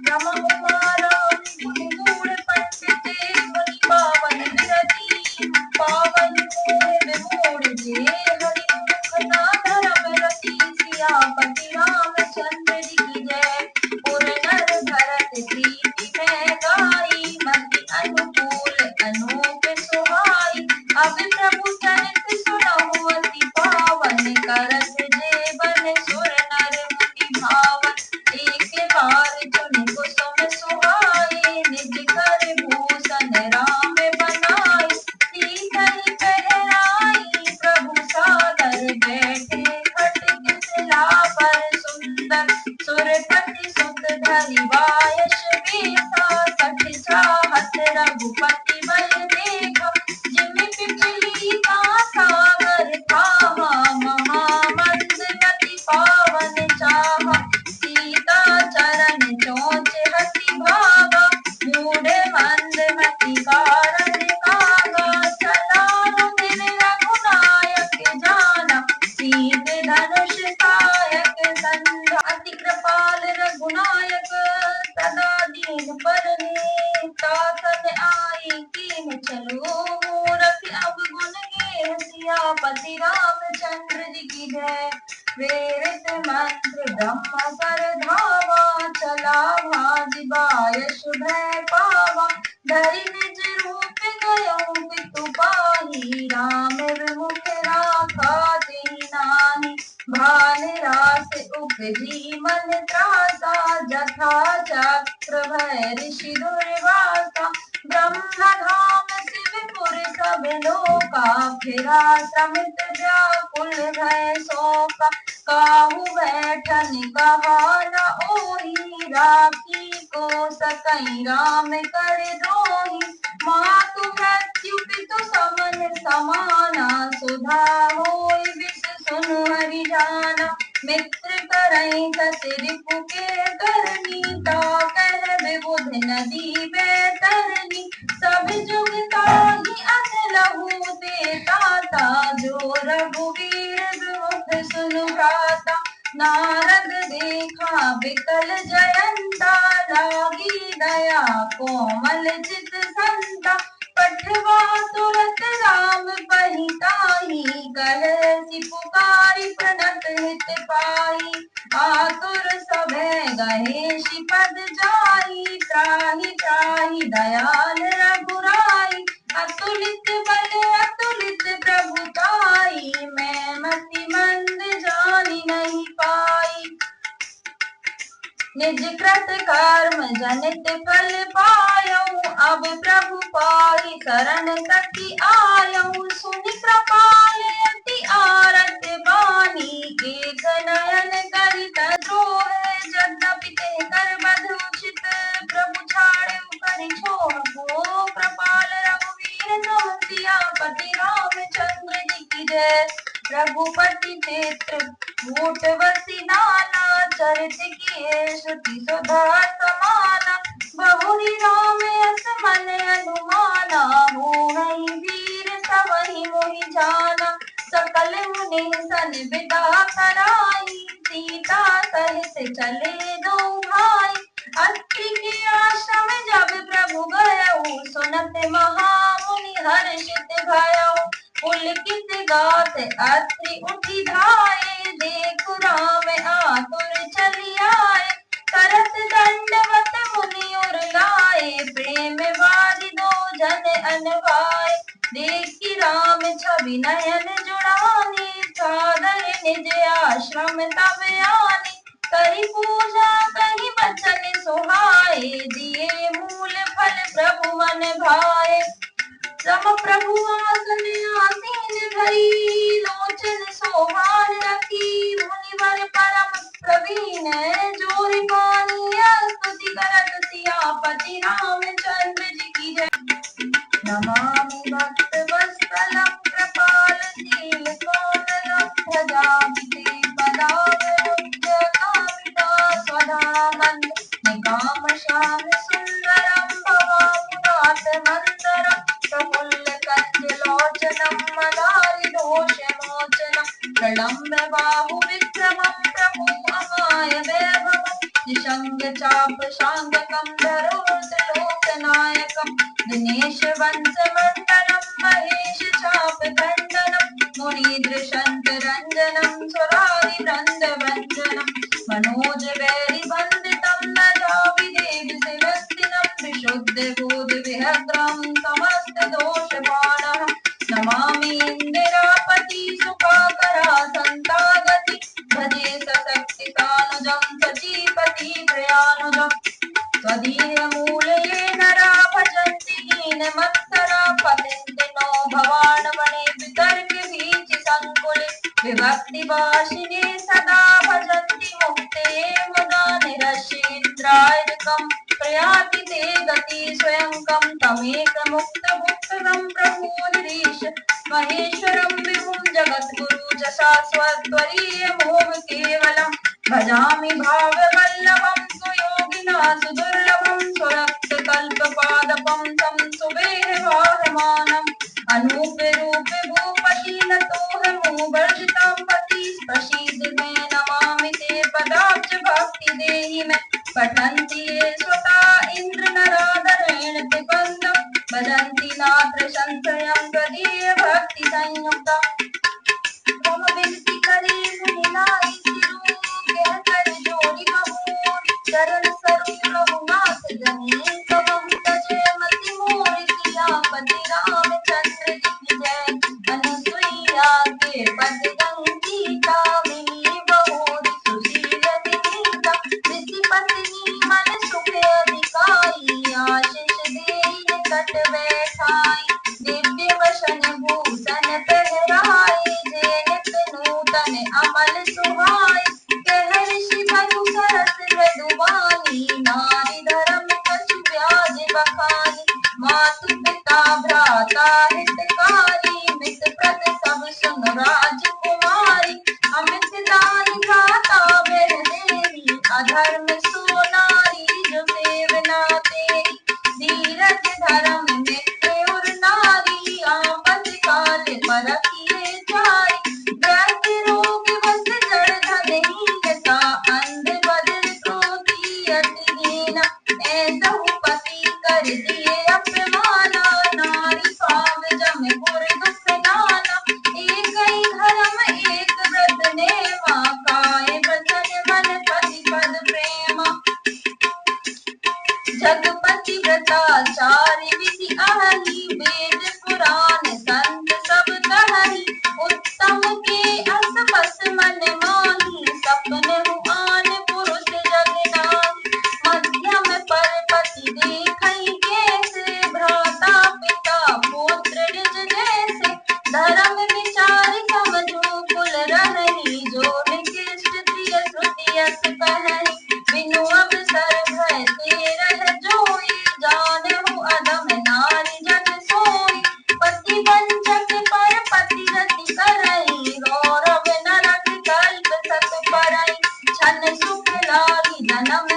ब्रह्म कुमारां गुरुगुण पंडिते मुनि पावन विरति पावन मोहे विमोढ़ जे हरि मुख ना धरम रति सियापति रामचंद्र जी की जय। पुर नर भरत प्रीति में गाई मति अनुकूल अनूप सुहाई। अब प्रभु चरित सुनहुँ अति पावन करत जेबन सुर नर मुनि भावन। एक बार चुनि कुसुम सुहाए निज कर भूषण राम बनाई। सीतहि पहराई प्रभु सादर बैठे खट शिला पर सुंदर सुरपति सुत धरि बायस बेसा। सठ चाहत रघुपति बल देखा जिमि पिपली का सागर थाहा। महामंद गति पावन चाहा सीता चरण चोच हति भागा। मूढ़ मंद मति कारण कागा चला दिन रघुनायक जाना। सीत धनुष सायक संधा अति कृपाल रघुनायक सदा दीन परने। तासन आई कीन चलो मूरख अवगुण गे सियापति रामचंद्र जी की जय। प्रेरित मंत्र ब्रह्म कर धावा चला भाज बायस भय पावा। धरि निज रूप गयो पितु पाही राम विमुख राखा तेहि नाहि। भान रास उपजी मन त्रासा जथा चक्र भय ऋषि दुर्वासा। ब्रह्म धाम शिवपुर सब लोका फिरा समित व्याकुल भय शोका। काहू बैठन कहा न ओहि राखी को सकई राम कर द्रोही। मातु मृत्यु पितु समन समाना सुधा होय विष सुनु हरि जाना। मित्र करई सत रिपु के करनी ता कह विबुध नदी बैतरनी। सब जुग ताहि अन लहू देता जो रघुवीर विमुख सुनु भ्राता। नारद देखा बिकल जयंता लागी दया कोमल चित संता। पठवा तुरत राम पहिताही कहसी पुकारी प्रणत हित पाई। आतुर सभे गहे शिपद जाई त्राहि त्राहि दयाल रघुराई। अतुलित बल अतुलित प्रभुताई मैं मति मंद जानी नहीं पाई। निज कृत कर्म जनित फल पायऊ अब प्रभु पाई शरण सखी आयऊ। सुनि कृपाल अति आरत बानी एक नयन करित द्रोह। यद्यपि ते कर बध उचित प्रभु छाड़ेउ करि छोड़ को। कृपाल रघुवीर सम सियापति रामचंद्र जी की जय। रघुपति चित्र कूट बसी नाना चरित किए श्रुति सुधा समाना। बहुरी राम यस मन अनुमाना मोहि वीर सबहि मोहि जाना। सकल मुनि सन विदा कराई सीता सहित चले दो भाई। अत्रि के आश्रम जब प्रभु गयऊ सुनत महामुनि हर्षित भयऊ। पुलकित गात अत्रि उठि धाये देखु राम आतुर चली आए। करत दंडवत मुनि उर लाए प्रेम वारि दो जन अनवाए। देखि राम छवि नयन जुड़ानी सादर निज आश्रम तब आनी। करि पूजा कहि बचन सुहाए दिए मूल फल प्रभु मन भाए। सम प्रभु आसन आसीन धरी लोचन शोभान रखी। मुनिवर परम प्रवीण जोरि मानिया स्तुति करत सियापति रामचंद्र जी की जय। नमामि भक्त वत्सलं कृपालशील कोमलं भजामि ते पदावरुध्य कामिता स्वधामन्। निकाम श्याम सुन्दरं भवामि वातमन्तरं। प्रफुल्लकञ्जलोचनं मदारिदोषमोचनं। प्रलम्ब बाहु विक्रमं प्रभु अमाय वैभवं। शंग चाप शांगकं धरोत्रलोकनायकं दिनेश वंश मंडनं महेश चाप दंडनं मुनीन्द्र रंजनं सुरारिवृंदवंदनं मनोज वैरि वंदितं नजाविदेव शिवस्तिनं विशुद्ध बोध विहग्रं समस्त दोषपाणः नमामि इंदिरापति सुखाकरा संतागति भजे सशक्ति सानुजं सचीपति प्रयानुजम् त्वदीय मूलये नरा भजन्ति हीनमत्सरा पतन्ति नो भवानवने वितर्क्य वीचि संकुले विभक्तिवासिने सदा भजन्ति मुक्ते मुदा निरश्येन्द्रायकं प्रयाति ते गति स्वयंकं तमेकमुक्तभुक्तदं प्रभुनिरीश महेश्वरं विभुं जगद्गुरु च शाश्वतत्वरीयमोह केवलं भजामि भाववल्लभं सुयोगिना सुदुर्लभं स्वरक्तकल्पपादपं तं सुवेहवाहमानम् अनूपरूप भूपति नतोऽहमुवर्जितं पति प्रसीद मे नमामि ते पदाब्ज भक्ति देहि मे पठन्ति ये स्वता इन्द्र नराधरेण पिबन्धं भजन्ति नात्र संशयं त्वदीय भक्ति संयुक्तम् मम विनती करी मुनिनाई सिरु कहकर जोड़ी कपूर चरण सरोज रघुनाथ जनी कवम तजे मति मोर सियापति रामचंद्र जी की जय अनुसुईया के पद गंगीता मिली बहुरी सुशील विनीता ऋषि पत्नी मन सुख अधिकाई आशीष देहि निकट बैठाई दिव्य वसन भूषण पहराई नूतन अमल सुहाय कह ऋषि मधु सरस मृदुवानी नारी धर्म कछु व्याज बखानी मातु पिता भ्राता हितकारी मित प्रद सब सुन राजकुमारी अमित दान भ्राता बह देवी अधर्म सो नारी जो सेवना तेरी धीरज धर्म मित्र और नारी आपद काल परखिए जारी व्याधि रोग वस जड़ धनहीनता अंध बदर क्रोधी अति दीना ऐसहु पति कर दिए अपमाना नारी पाव जम पुर दुख नाना एक ही धर्म एक व्रत नेमा काय वचन मन पति पद प्रेमा जगपति व्रताचार्य विधि अहली वेद पुराण संत सब कहरी उत्तम के अस बस मन माही सपने आन पुरुष जगनाही मध्यम पर पति देखई कैसे भ्राता पिता पुत्र निज जैसे धर्म विचार समझो कुल रहनी जो निकृष्ट प्रिय श्रुति यस कहरी बिनु अवसर भय तेरह जोई जानहु अधम नारी जग सोई पति वंचक पर पति रति करई गौरव नरक कल्प सत परई छन सुख लागी जन्म